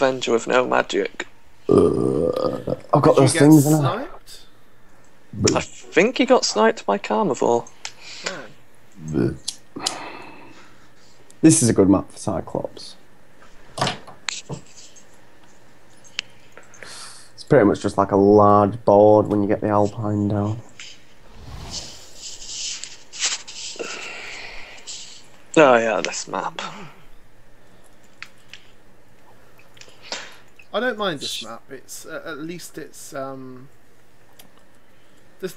Avenger with no magic. I've got those things, haven't I? Sniped? I think he got sniped by Karmavore. Oh. This is a good map for Cyclops. It's pretty much just like a large board when you get the Alpine down. Oh yeah, this map. I don't mind this map. It's at least it's there's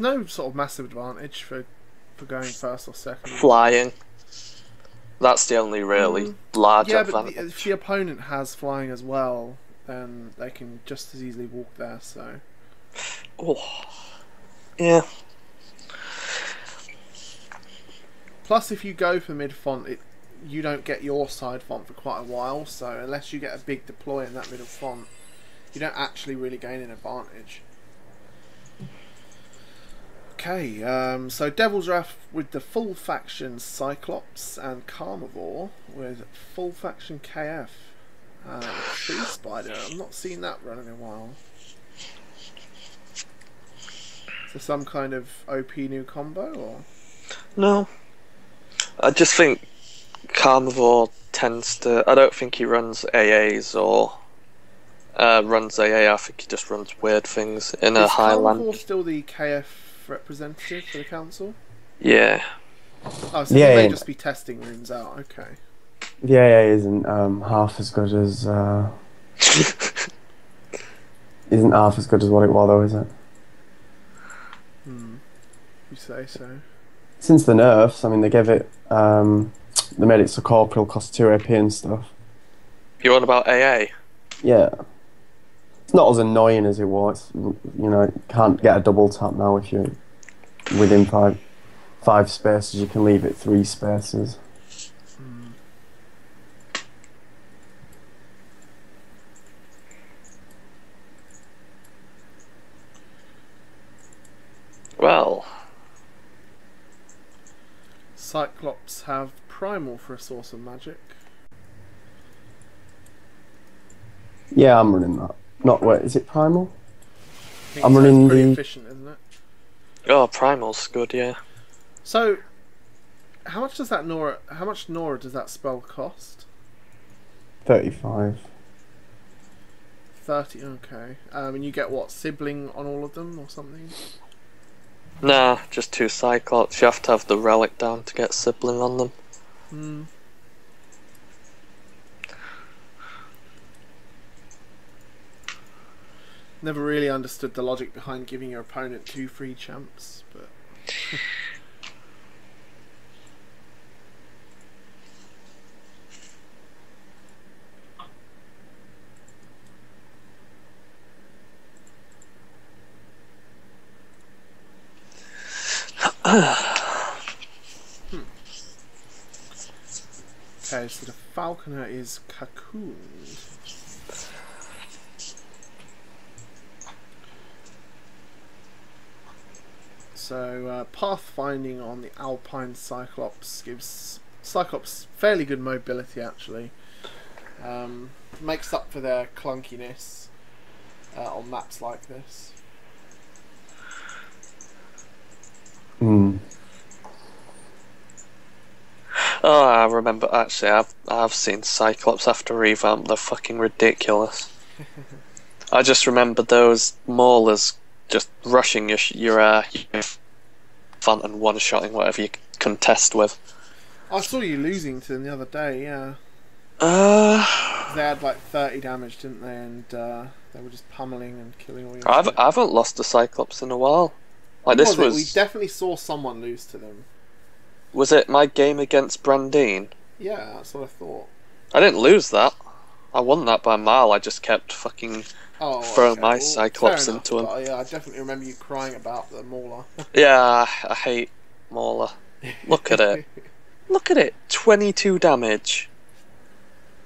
no sort of massive advantage for going first or second. Flying. That's the only really large advantage. But if the opponent has flying as well, then they can just as easily walk there. So. Oh. Yeah. Plus, if you go for mid font, you don't get your side font for quite a while. So unless you get a big deploy in that middle font, you don't actually really gain an advantage. Okay, so DevilsRath with the full faction Cyclops and Karmavore with full faction KF. Tree Spider, I've not seen that run in a while. So some kind of OP new combo, or? No. I just think Karmavore tends to... I don't think he runs AAs or runs AA. I think he just runs weird things in a Highland. Is Karmavore still the KF representative for the council? Yeah. Oh, so he may just be testing runes out. Okay. The AA isn't half as good as isn't half as good as what it was, though, is it? You say so. Since the nerfs, I mean, they gave it they made it so corporeal cost 2 AP and stuff. You on about AA? Yeah. It's not as annoying as it was. You know, you can't get a double tap now if you're within five spaces. You can leave it 3 spaces. Well, Cyclops have primal for a source of magic. Yeah, I'm running that. Not wait, is it primal? I I'm think running pretty the efficient, isn't it? oh, Primal's good, yeah. So, how much does that Nora? How much Nora does that spell cost? 35. 30. Okay. And you get what, sibling on all of them or something? Nah, just 2 Cyclops. You have to have the relic down to get sibling on them. Never really understood the logic behind giving your opponent 2 free champs, but okay, so the Falconer is cocooned. So pathfinding on the Alpine Cyclops gives Cyclops fairly good mobility, actually. Makes up for their clunkiness on maps like this. Oh, I remember, actually, I've seen Cyclops after revamp. They're fucking ridiculous. I just remember those maulers just rushing your font and one-shotting whatever you contest with. I saw you losing to them the other day, yeah. They had like 30 damage, didn't they? And they were just pummeling and killing all your I shit. haven't lost to Cyclops in a while. Like this was... We definitely saw someone lose to them. Was it my game against Brandine? Yeah, that's what I thought. I didn't lose that. I won that by a mile. I just kept fucking throwing my Cyclops into him. Yeah, I definitely remember you crying about the mauler. Yeah, I hate Mauler. Look at it. Look at it. 22 damage.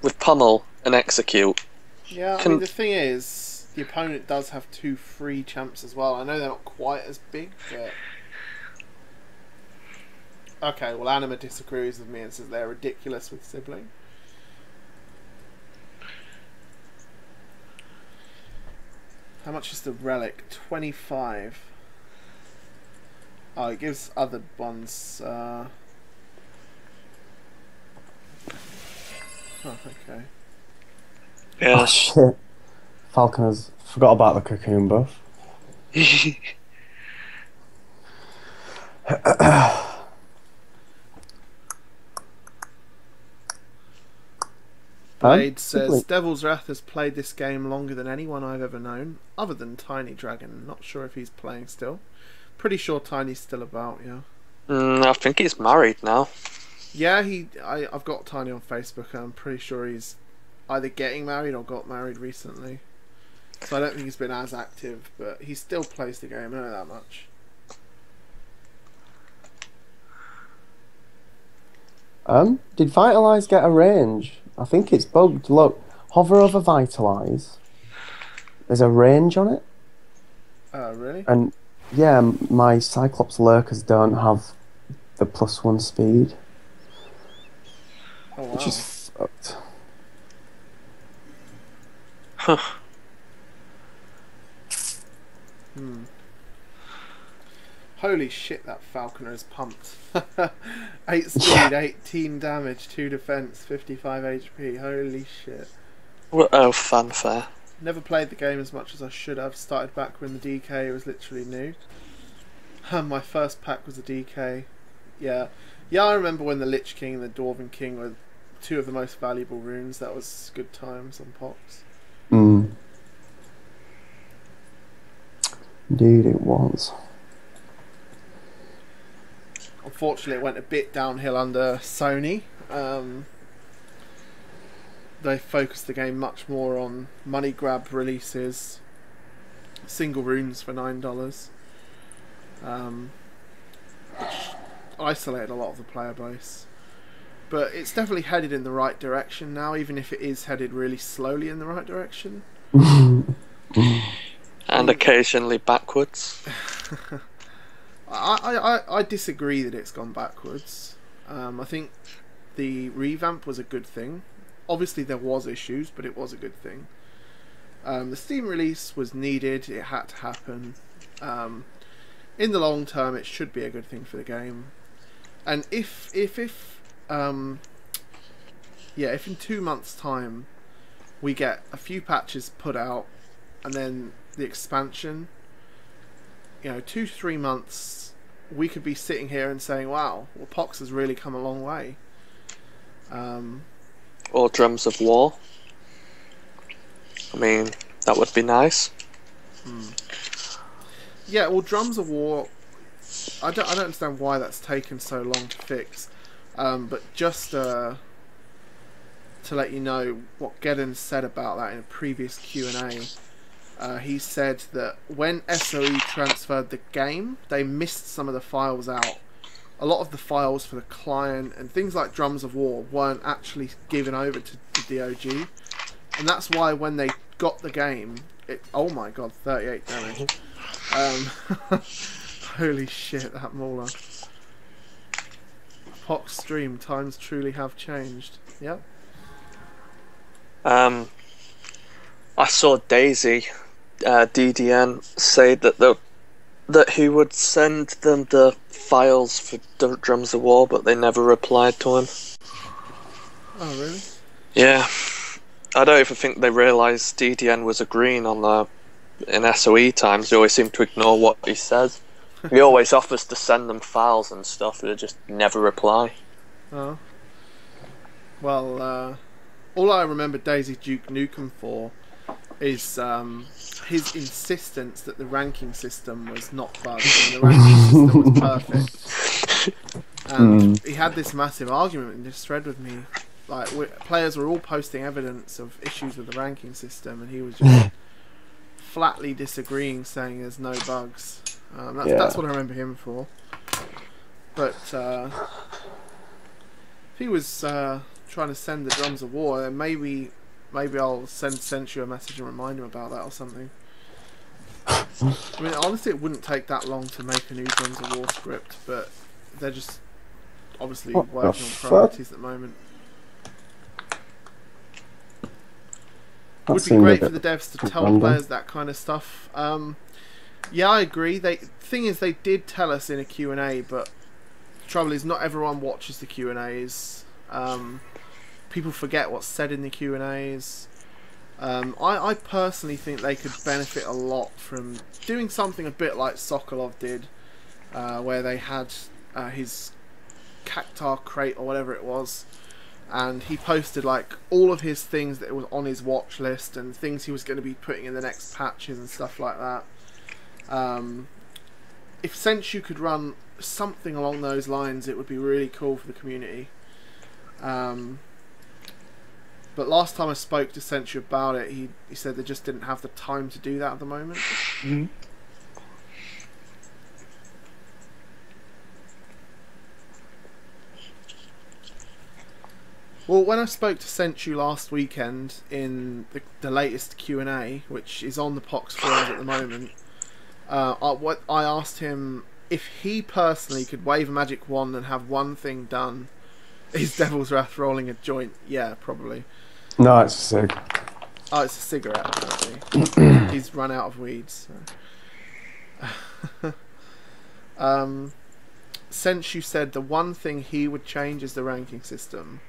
With pummel and execute. Yeah, I mean, the thing is, the opponent does have 2 free champs as well. I know they're not quite as big, but... Okay, well, Anima disagrees with me and says they're ridiculous with sibling. How much is the relic? 25. Oh, it gives other ones. Oh, okay. Yeah. Oh shit. Falconers forgot about the cocoon buff. Blade says, Simply, DevilsRath has played this game longer than anyone I've ever known, other than Tiny Dragon. Not sure if he's playing still. Pretty sure Tiny's still about, yeah. I think he's married now. Yeah, I've got Tiny on Facebook, and I'm pretty sure he's either getting married or got married recently. So I don't think he's been as active, but he still plays the game, I know that much. did Vitalize get a range? I think it's bugged. Look, hover over Vitalize. There's a range on it. Oh, really? And yeah, my Cyclops lurkers don't have the +1 speed. Oh, wow. Which is fucked. Huh. Holy shit, that Falconer is pumped. 8 speed, 18 damage, 2 defense, 55 HP. Holy shit. Oh, fanfare. Never played the game as much as I should have. Started back when the DK was literally new. My first pack was a DK. Yeah, I remember when the Lich King and the Dwarven King were two of the most valuable runes. That was good times on Pox. Indeed it was. Unfortunately, it went a bit downhill under Sony. They focused the game much more on money grab releases, single runes for $9, which isolated a lot of the player base. But it's definitely headed in the right direction now, even if it is headed really slowly in the right direction. And occasionally backwards. I disagree that it's gone backwards. I think the revamp was a good thing. Obviously there was issues, but it was a good thing. The Steam release was needed, it had to happen. In the long term it should be a good thing for the game. And if in 2 months' time we get a few patches put out and then the expansion, 2 to 3 months, we could be sitting here and saying, wow, well, Pox has really come a long way. Or Drums of War. I mean, that would be nice. Yeah, well, Drums of War, I don't understand why that's taken so long to fix. But just to let you know what Geddon said about that in a previous Q&A, he said that when SOE transferred the game, they missed some of the files out. A lot of the files for the client and things like Drums of War weren't actually given over to the DOG. And that's why when they got the game, oh my god, 38 damage. Holy shit, that Mauler. Pox stream, times truly have changed. Yep. I saw Daisy, DDN, say that he would send them the files for Drums of War, but they never replied to him. Oh, really? Yeah. I don't even think they realised DDN was agreeing on in SOE times. They always seem to ignore what he says. He always offers to send them files and stuff, but they just never reply. Oh. Well, all I remember Daisy Duke Nukem for is his insistence that the ranking system was not bugged and the ranking system was perfect. And he had this massive argument in this thread with me. Like, players were all posting evidence of issues with the ranking system, and he was just flatly disagreeing, saying there's no bugs. That's what I remember him for. But if he was trying to send the Drums of War, then maybe I'll send you a message and remind him about that or something. I mean, honestly, it wouldn't take that long to make a new Drums of War script, but they're just obviously working on priorities at the moment. would be great for the devs to tell players that kind of stuff. Yeah, I agree. Thing is, they did tell us in a Q&A, but the trouble is not everyone watches the Q&As. People forget what's said in the Q&As. I personally think they could benefit a lot from doing something a bit like Sokolov did, where they had his Cactar crate or whatever it was, and he posted like all of his things that was on his watch list and things he was going to be putting in the next patches and stuff like that. If Sensu could run something along those lines, it would be really cool for the community. But last time I spoke to Sensu about it, he said they just didn't have the time to do that at the moment. Mm-hmm. Well, when I spoke to Sensu last weekend in the latest Q&A, which is on the Pox forums at the moment, I asked him if he personally could wave a magic wand and have one thing done. Is DevilsRath rolling a joint? Yeah, probably. No, it's a cig. Oh, it's a cigarette, apparently. He's run out of weeds. So. Sensu said the one thing he would change is the ranking system.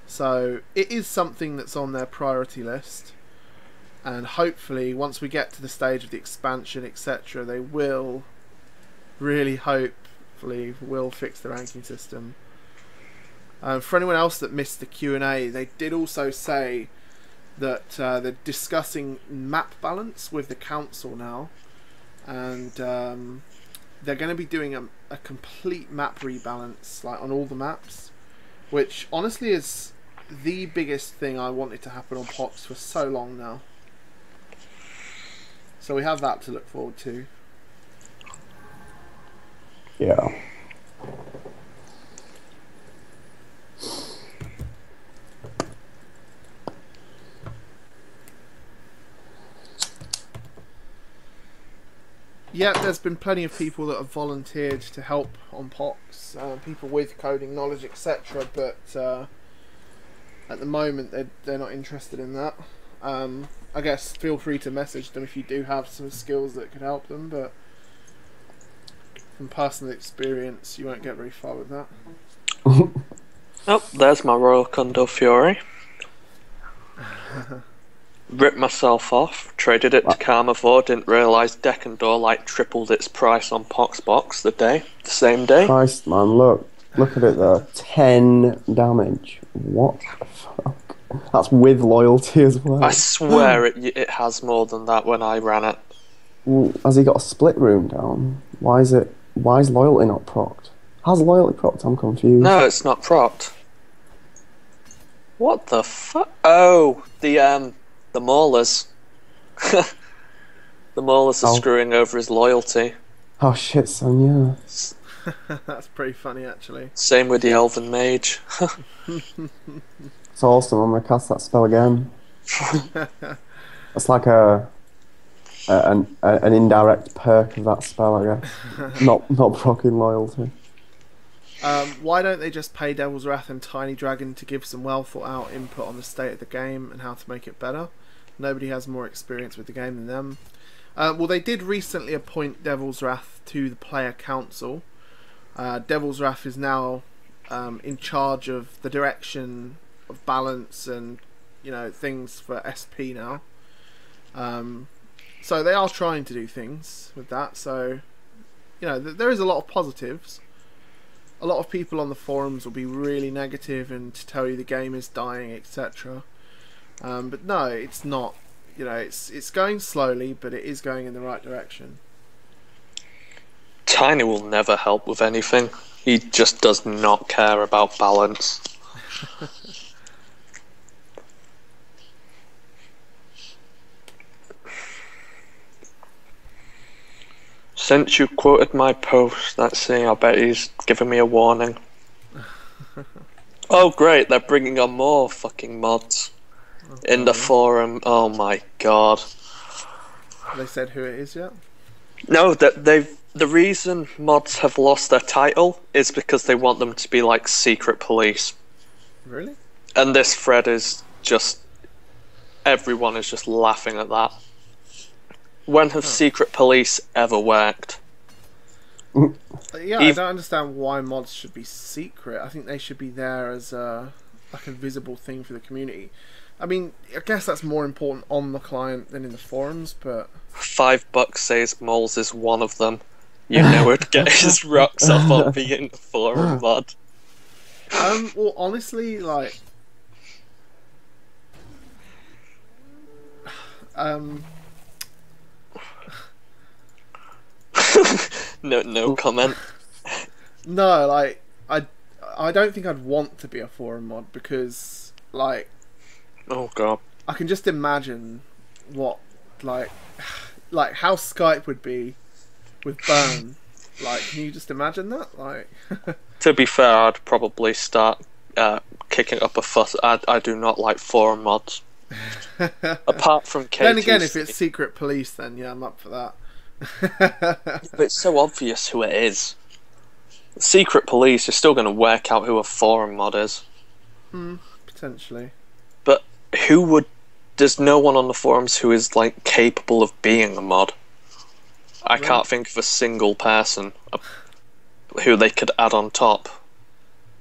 So it is something that's on their priority list, and hopefully once we get to the stage of the expansion, etc., they will really hopefully will fix the ranking system. For anyone else that missed the Q&A, they did also say that they're discussing map balance with the council now, and they're going to be doing a complete map rebalance, like on all the maps, which honestly is the biggest thing I wanted to happen on Pox for so long now. So we have that to look forward to. Yeah. Yeah, there's been plenty of people that have volunteered to help on Pox, people with coding knowledge, etc. But at the moment, they're not interested in that. I guess feel free to message them if you do have some skills that could help them, but from personal experience, you won't get very far with that. Oh, there's my Royal Condor Fury. Ripped myself off, traded it to Karmavore, didn't realise Dekandor like tripled its price on Poxbox the same day. Christ, man, look at it there. 10 damage. What the fuck? That's with loyalty as well. I swear it has more than that when I ran it. Well, has he got a split room down? Why is loyalty not procced? How's loyalty procced? I'm confused. No, it's not procced. What the fuck? Oh, the Maulers. The Maulers are screwing over his loyalty. Oh shit, son, yeah. That's pretty funny, actually. Same with the Elven Mage. It's awesome, I'm gonna cast that spell again. That's like an indirect perk of that spell, I guess. not proccing loyalty. Why don't they just pay DevilsRath and Tiny Dragon to give some well thought out input on the state of the game and how to make it better? Nobody has more experience with the game than them. Well, they did recently appoint DevilsRath to the player council. DevilsRath is now in charge of the direction of balance and things for SP now. So they are trying to do things with that. So there is a lot of positives. A lot of people on the forums will be really negative and to tell you the game is dying, etc. But no, it's not. It's going slowly, but it is going in the right direction. Tiny will never help with anything. He just does not care about balance. Since you quoted my post, let's see, I bet he's giving me a warning. Oh great, they're bringing on more fucking mods in the forum. Oh my god. They said who it is yet? No, the reason mods have lost their title is because they want them to be like secret police. Really? And this thread is just everyone is just laughing at that. When have secret police ever worked? Yeah, I don't understand why mods should be secret. I think they should be there as like a visible thing for the community. I mean, I guess that's more important on the client than in the forums, but... $5 says Moles is one of them. You know it'd get his rocks off on being a forum mod. Well, honestly, like... No comment. No, like, I don't think I'd want to be a forum mod because, like... Oh god. I can just imagine what, like how Skype would be with Burn. Like, can you just imagine that? Like, To be fair, I'd probably start kicking up a fuss. I do not like forum mods. Apart from KTC. Then again, if it's secret police, then yeah, I'm up for that. But it's so obvious who it is. Secret police, you're still going to work out who a forum mod is. Potentially. But who would... There's no one on the forums who is, like, capable of being a mod. I can't think of a single person who they could add on top.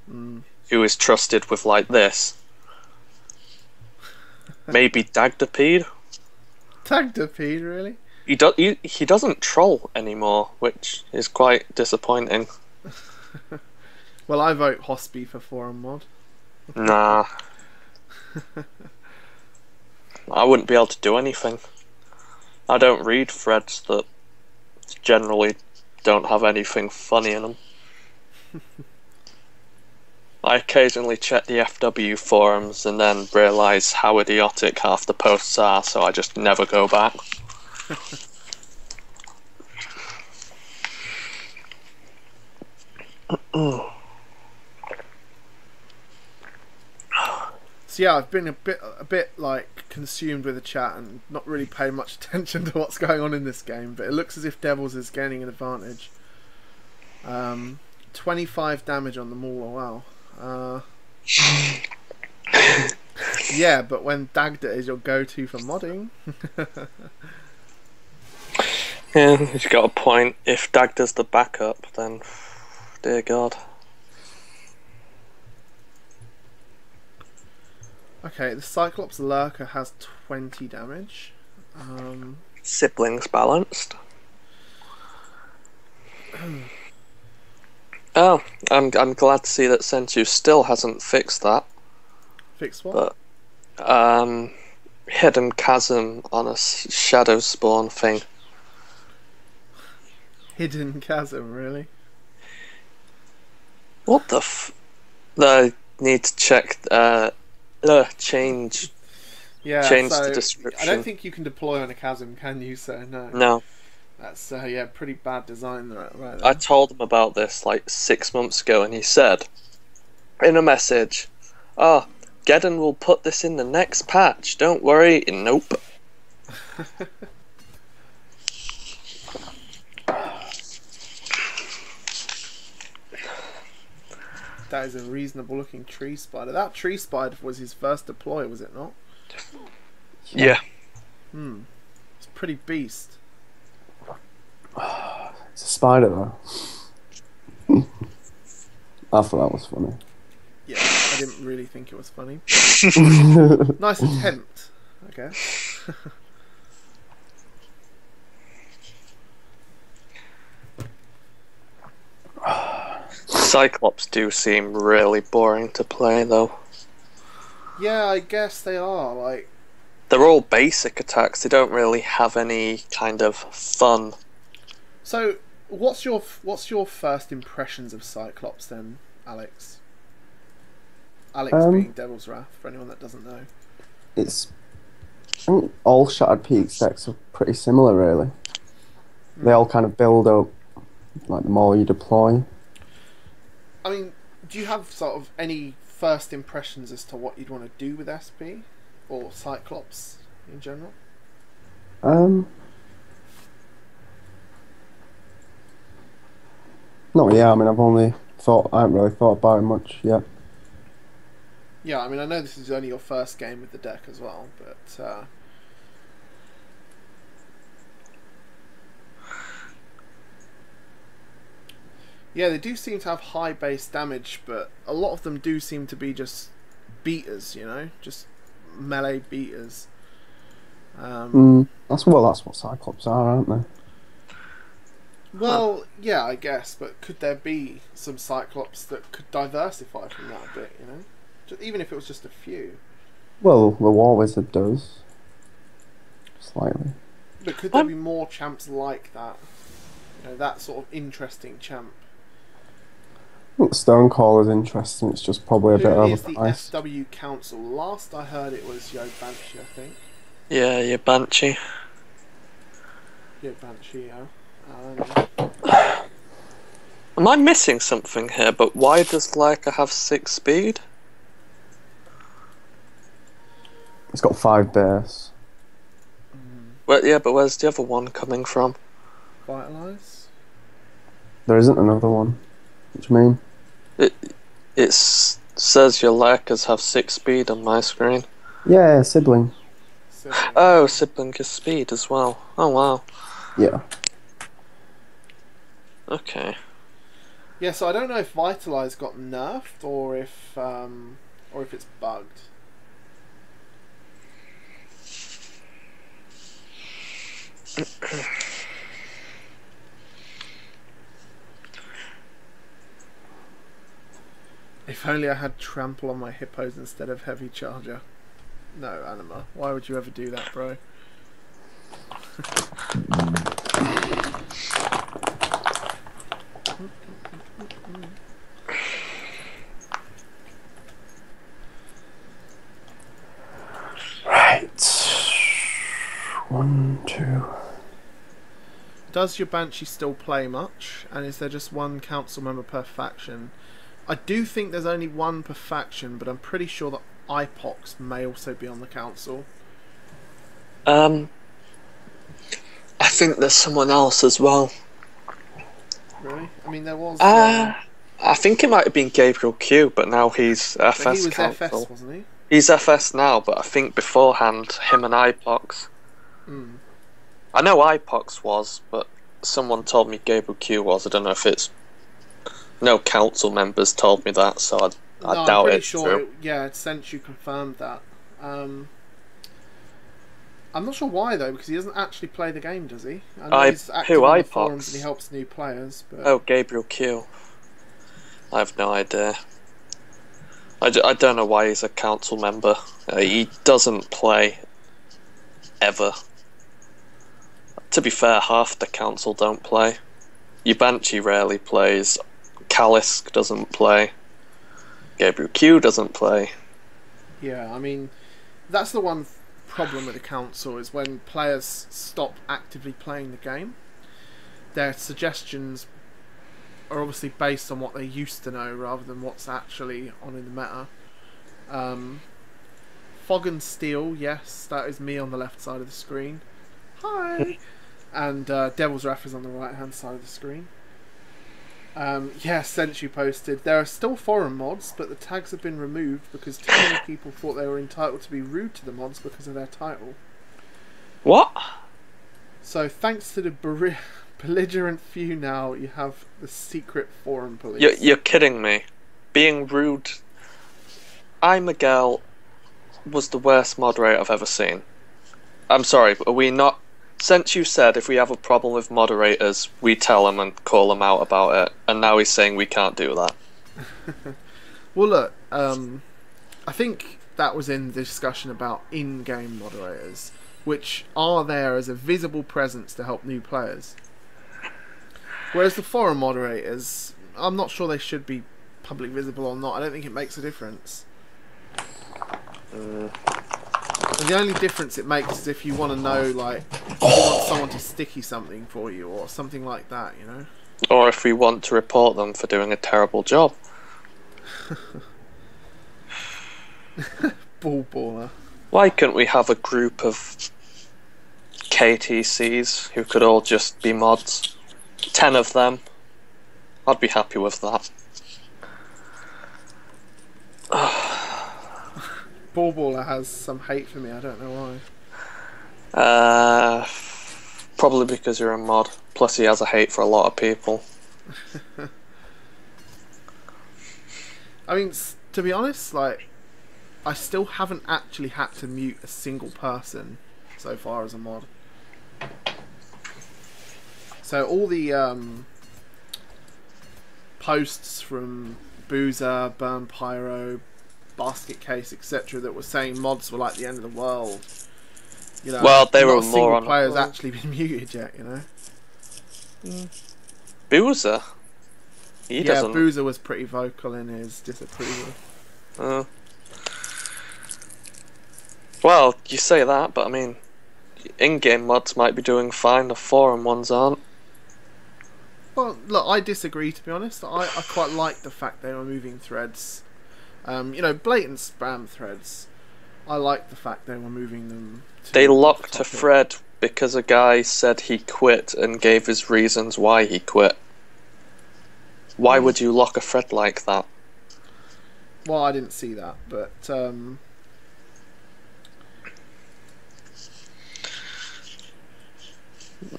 Who is trusted with, like, this. Maybe Dagdapede? Dagdapede, really? He doesn't troll anymore, which is quite disappointing. Well, I vote Hospy for forum mod. Nah. I wouldn't be able to do anything. I don't read threads that generally don't have anything funny in them. I occasionally check the FW forums and then realise how idiotic half the posts are, so I just never go back. So yeah, I've been a bit like consumed with the chat and not really paying much attention to what's going on in this game. But it looks as if Devils is gaining an advantage. 25 damage on the Mauler. Wow. Yeah, but when Dagda is your go-to for modding. Yeah, you've got a point. If Dagda's the backup, then dear God. Okay, the Cyclops Lurker has 20 damage. Siblings balanced. Oh, I'm glad to see that Sensu still hasn't fixed that. Fixed what? But hidden chasm on a shadow spawn thing. Hidden chasm, really? What the I need to check. Change the description. I don't think you can deploy on a chasm, can you? So no. No. That's yeah, pretty bad design right there. I told him about this like 6 months ago, and he said in a message, "Oh, Geddon will put this in the next patch. Don't worry." Nope. That is a reasonable looking tree spider. That tree spider was his first deploy, was it not? Yeah. It's pretty beast. It's a spider though. I thought that was funny. Yeah, I didn't really think it was funny. Nice attempt, I guess. Cyclops do seem really boring to play though. Yeah, I guess they are. Like, they're all basic attacks. They don't really have any kind of fun. So, what's your first impressions of Cyclops then, Alex? Alex being DevilsRath, for anyone that doesn't know. I think all Shattered Peaks decks are pretty similar, really. They all kind of build up, like, the more you deploy. I mean, do you have sort of any first impressions as to what you'd want to do with SP? Or Cyclops, in general? No, yeah, I mean, I haven't really thought about it much yet. Yeah, I mean, I know this is only your first game with the deck as well, but yeah, they do seem to have high base damage, but a lot of them do seem to be just beaters, you know, just melee beaters. That's what Cyclops are, aren't they? Well, yeah, I guess, but could there be some Cyclops that could diversify from that a bit, you know? Even if it was just a few. Well, the War Wizard does. Slightly. But could there be more champs like that? You know, that sort of interesting champ. I think Stonecall is interesting, it's just probably a bit Who is the overpriced. FW Council? Last I heard it was Yo Banshee, I think. Yeah, your Banshee. Yo Banshee, yeah. Am I missing something here? But why does Leica have 6 speed? It's got 5 base. Well, yeah, but where's the other one coming from? Vitalize? There isn't another one. What do you mean? It says your Leicas have 6 speed on my screen. Yeah, sibling. Oh, sibling is speed as well. Oh wow. Yeah. Okay. Yeah, so I don't know if Vitalize got nerfed or if it's bugged. If only I had trample on my hippos instead of heavy charger. No, Anima. Why would you ever do that, bro? Right. 1, 2. Does your Banshee still play much? And is there just one council member per faction? I do think there's only one per faction, but I'm pretty sure that IPOX may also be on the council. I think there's someone else as well. Really? I mean, there was... I think it might have been Gabriel Q, but now he's FS but he was council. FS, wasn't he? He's FS now, but I think beforehand, him and IPOX. I know IPOX was, but someone told me Gabriel Q was. I don't know if it's... No council members told me that, so I doubt I'm pretty it's sure true. since you confirmed that. I'm not sure why though, because he doesn't actually play the game, does he? I know he's active on the forums and he helps new players. But... Oh, Gabriel Q. I have no idea. I don't know why he's a council member. He doesn't play ever. To be fair, half the council don't play. Your Banshee rarely plays. Kalisk doesn't play. Gabriel Q doesn't play. Yeah, I mean, that's the one problem with the council, is when players stop actively playing the game, their suggestions are obviously based on what they used to know rather than what's actually on in the meta. Fog and Steel, yes, that is me on the left side of the screen. Hi! And DevilsRath is on the right hand side of the screen. Yeah, Sensu posted, there are still forum mods, but the tags have been removed because too many people thought they were entitled to be rude to the mods because of their title. What? So thanks to the belligerent few now, you have the secret forum police. You're kidding me. Being rude... Miguel was the worst moderator I've ever seen. I'm sorry, but are we not... Since you said if we have a problem with moderators, we tell them and call them out about it, and now he's saying we can't do that. Well, look, I think that was in the discussion about in-game moderators, which are there as a visible presence to help new players. Whereas the forum moderators, I'm not sure they should be public visible or not. I don't think it makes a difference. And the only difference it makes is if you want to know, like, if you want someone to sticky something for you or something like that, you know? Or if we want to report them for doing a terrible job. Baller. Why couldn't we have a group of KTCs who could all just be mods? 10 of them. I'd be happy with that. Ballballer has some hate for me. I don't know why. Probably because you're a mod. Plus, he has a hate for a lot of people. I mean, to be honest, like, I still haven't actually had to mute a single person so far as a mod. So all the posts from Boozer, Burn Pyro, Basket Case, etc., that were saying mods were like the end of the world. You know, Well, they not were a single more on. player's actually been muted yet. You know. Boozer. He Yeah, doesn't. Boozer was pretty vocal in his disapproval. Well, you say that, but I mean, in-game mods might be doing fine. The forum ones aren't. Well, look, I disagree, to be honest. I quite like the fact they were moving threads. You know, blatant spam threads. I like the fact they were moving them to They locked a topic. thread because a guy said he quit and gave his reasons why he quit. Why would you lock a thread like that? Well, I didn't see that, but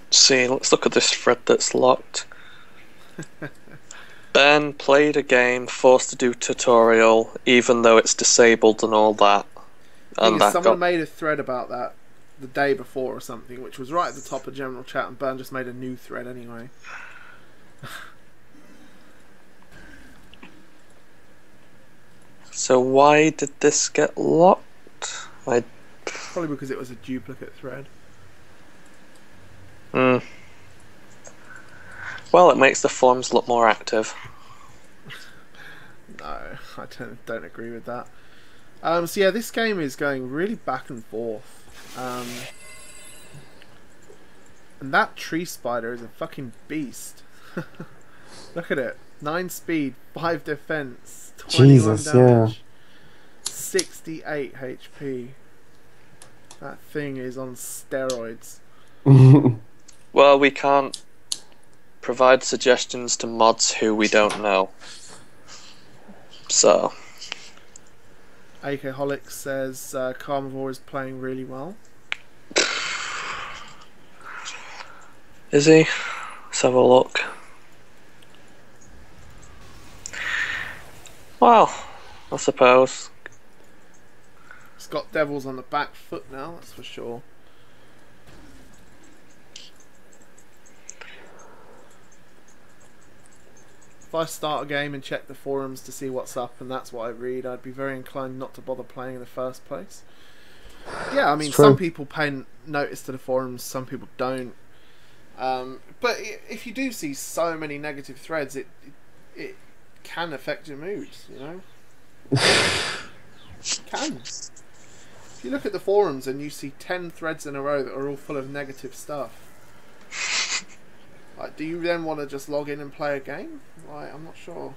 See, let's look at this thread that's locked. Ben played a game, forced to do tutorial, even though it's disabled and all that. And that someone got... made a thread about that the day before or something, which was right at the top of general chat, and Burn just made a new thread anyway. So why did this get locked? Probably because it was a duplicate thread. Well, it makes the forums look more active. No, I don't agree with that. So yeah, this game is going really back and forth. And that tree spider is a fucking beast. Look at it. 9 speed, 5 defense, 21 Jesus, damage, 68 HP. That thing is on steroids. Well, we can't provide suggestions to mods who we don't know. So... AKholic says Karmavore is playing really well. Is he? Let's have a look. Well, I suppose. It's got Devils on the back foot now, that's for sure. If I start a game and check the forums to see what's up and that's what I read, I'd be very inclined not to bother playing in the first place. Yeah, I mean, some people pay notice to the forums, some people don't. But if you do see so many negative threads, it can affect your mood, you know? It can. If you look at the forums and you see 10 threads in a row that are all full of negative stuff, like, do you then want to just log in and play a game? Like, I'm not sure.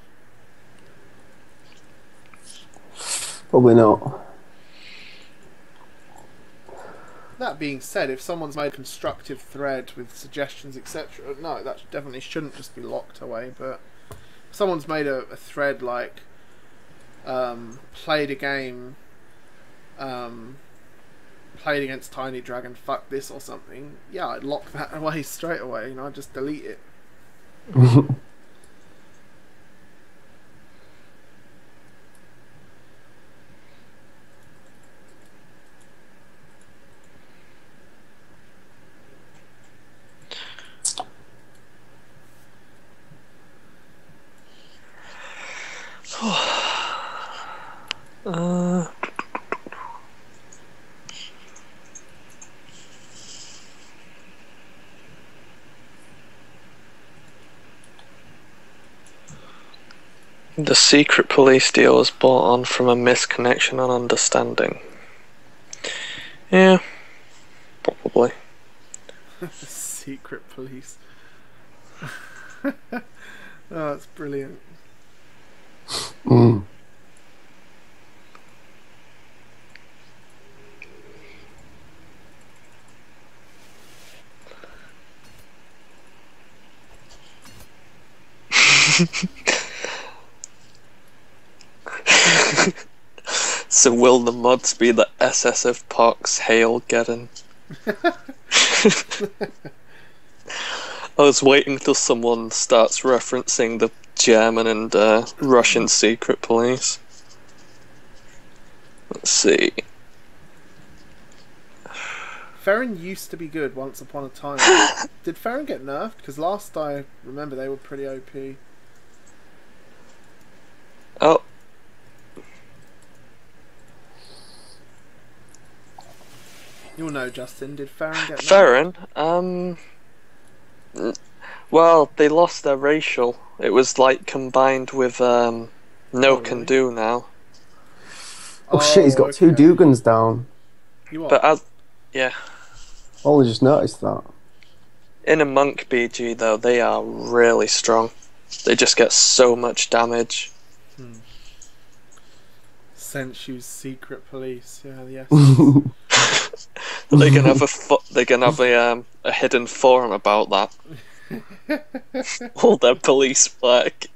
Probably not. That being said, if someone's made a constructive thread with suggestions, etc., no, that definitely shouldn't just be locked away. But if someone's made a thread like played a game, played against Tiny Dragon, fuck this or something, yeah, I'd lock that away straight away. You know, I'd just delete it. The secret police deal was brought on from a misconnection and understanding. Yeah, probably. Secret police. Oh, that's brilliant. So will the mods be the SS of Pox Hail Geddon? I was waiting till someone starts referencing the German and Russian secret police. Let's see. Farron used to be good once upon a time. Did Farron get nerfed? Because last I remember they were pretty OP. Oh. You'll know, Justin. Did Farron get nerfed? Farron? Well, they lost their racial. It was like combined with no really? can do now. Oh shit, he's got two Dugans down. You are? But yeah. Only just noticed that. In a monk BG though, they are really strong. They just get so much damage. Sensu's secret police. Yeah, yes. They can have a hidden forum about that. All their police work.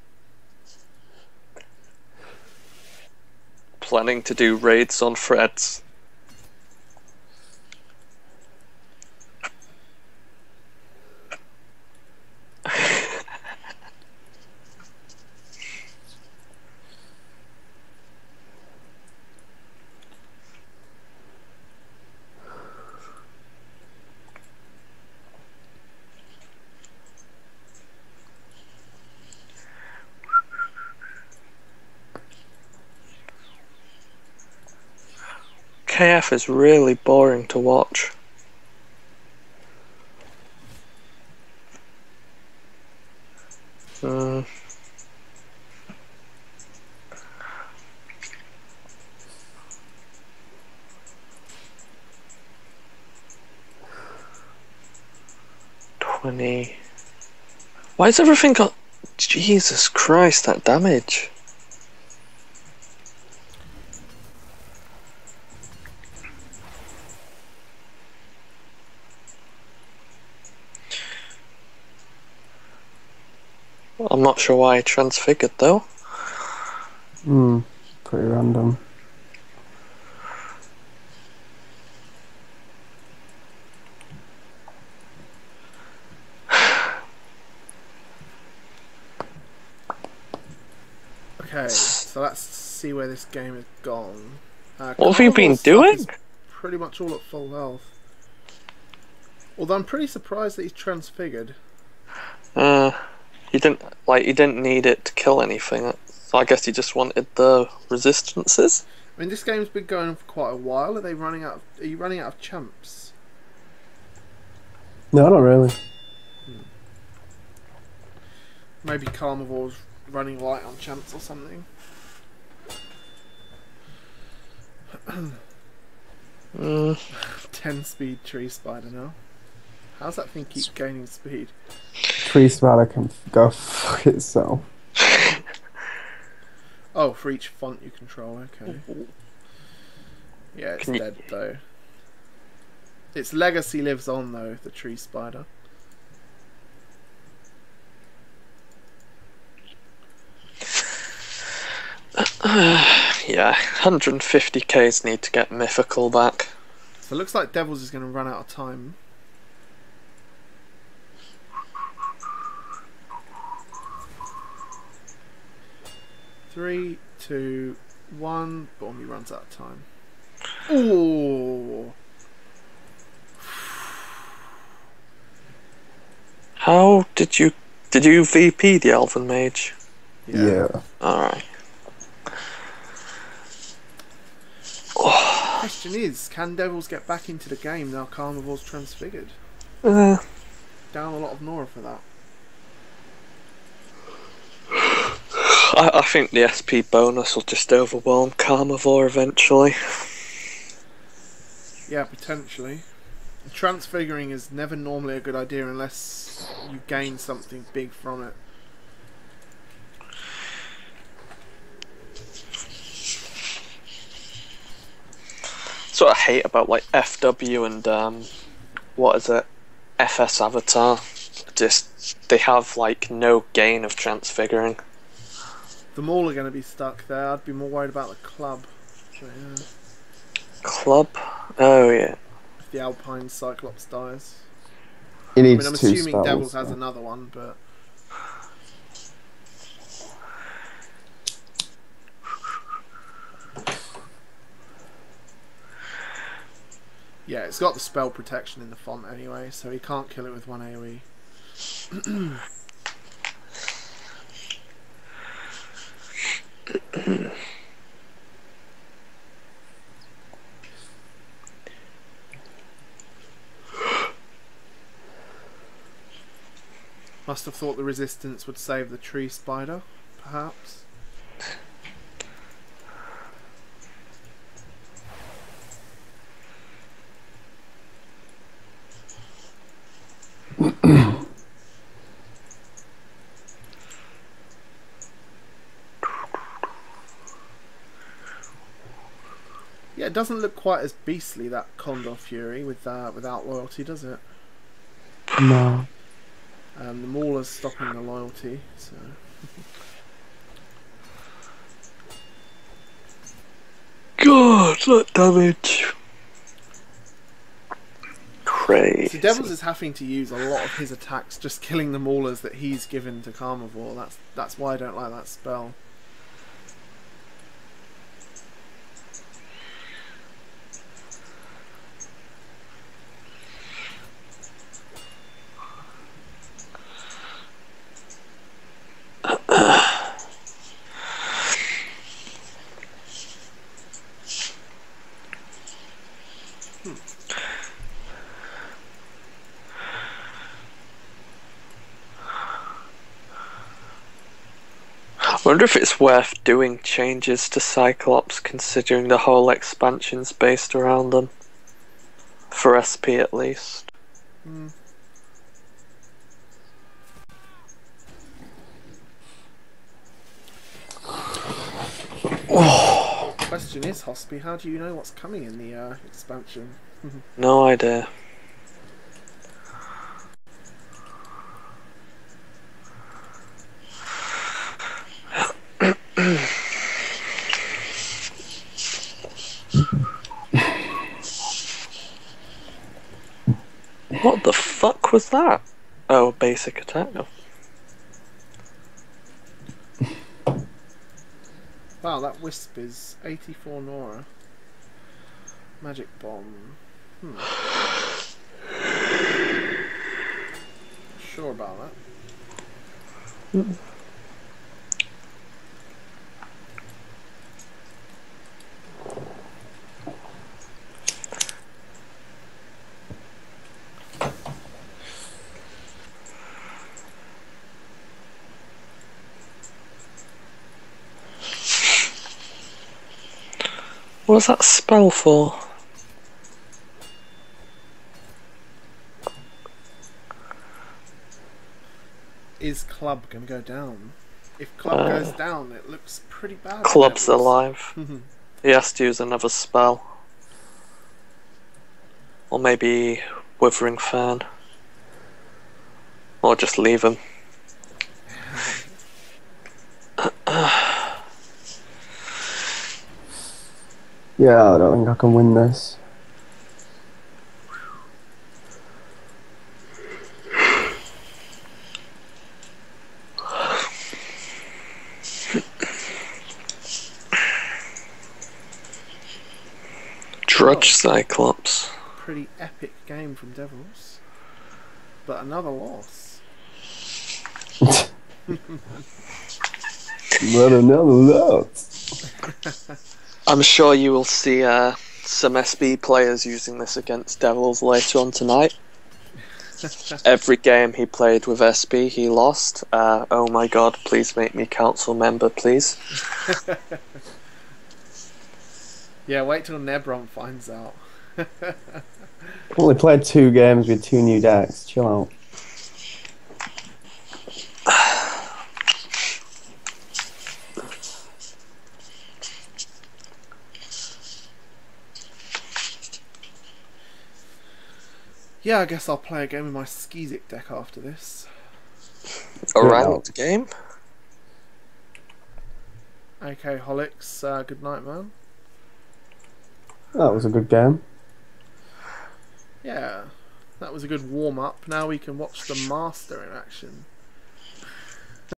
Planning to do raids on Freds. KF is really boring to watch. Why has everything got... Jesus Christ, that damage. I'm not sure why I transfigured though. Pretty random. Okay, so let's see where this game has gone. What have you been doing? Pretty much all at full health. Although I'm pretty surprised that he's transfigured. He didn't need it to kill anything. So I guess he just wanted the resistances. I mean, this game's been going on for quite a while. Are you running out of champs? No, not really. Maybe Karmavore's running light on champs or something. 10 speed tree spider now. How's that thing keep gaining speed? Tree spider can go fuck itself. Oh, for each font you control, okay. Yeah, it's dead though. Its legacy lives on though, the tree spider. Yeah, 150k's need to get mythical back. So it looks like Devils is going to run out of time. Three, two, one. Boom, he runs out of time. Ooh. How did you VP the Elven Mage? Yeah. Alright. Question is, can Devils get back into the game now Karmavore's transfigured? Down a lot of Nora for that. I think the SP bonus will just overwhelm Karmavore eventually. Yeah, potentially. Transfiguring is never normally a good idea unless you gain something big from it. That's what I hate about like FW and what is it? FS Avatar. Just they have like no gain of transfiguring. The Maul are going to be stuck there. I'd be more worried about the club. So, yeah. Club. Oh yeah. If the Alpine Cyclops dies. He I mean, needs I'm two assuming spells. Devils has so. another one, but... Yeah, it's got the spell protection in the font anyway, so he can't kill it with one AoE. Must have thought the resistance would save the tree spider, perhaps. Yeah, it doesn't look quite as beastly, that Condor Fury, without loyalty, does it? No. The Mauler's stopping the loyalty, so... God, that damage. Crazy. So Devils is having to use a lot of his attacks just killing the Maulers that he's given to Karmavore. That's why I don't like that spell. I wonder if it's worth doing changes to Cyclops, considering the whole expansion's based around them. For SP at least. Hmm. Question is, Hospy, how do you know what's coming in the expansion? No idea. What the fuck was that? Oh, basic attack. No. Wow, that Wisp is 84 Nora. Magic Bomb. Sure about that. What was that spell for? Is Club going to go down? If Club goes down, it looks pretty bad. for Club's Devils. alive. He has to use another spell. Or maybe Withering Fan. Or just leave him. Yeah, I don't think I can win this. Drudge Cyclops. Pretty epic game from Devils. But another loss. But another loss. I'm sure you will see some SB players using this against Devils later on tonight. Every game he played with SB, he lost. Oh my god, please make me council member, please. Yeah, wait till Nebron finds out. Only played 2 games with 2 new decks. Chill out. Yeah, I guess I'll play a game with my Skizik deck after this. A ranked game? Okay, Holix, good night, man. That was a good game. Yeah, that was a good warm up. Now we can watch the Master in action.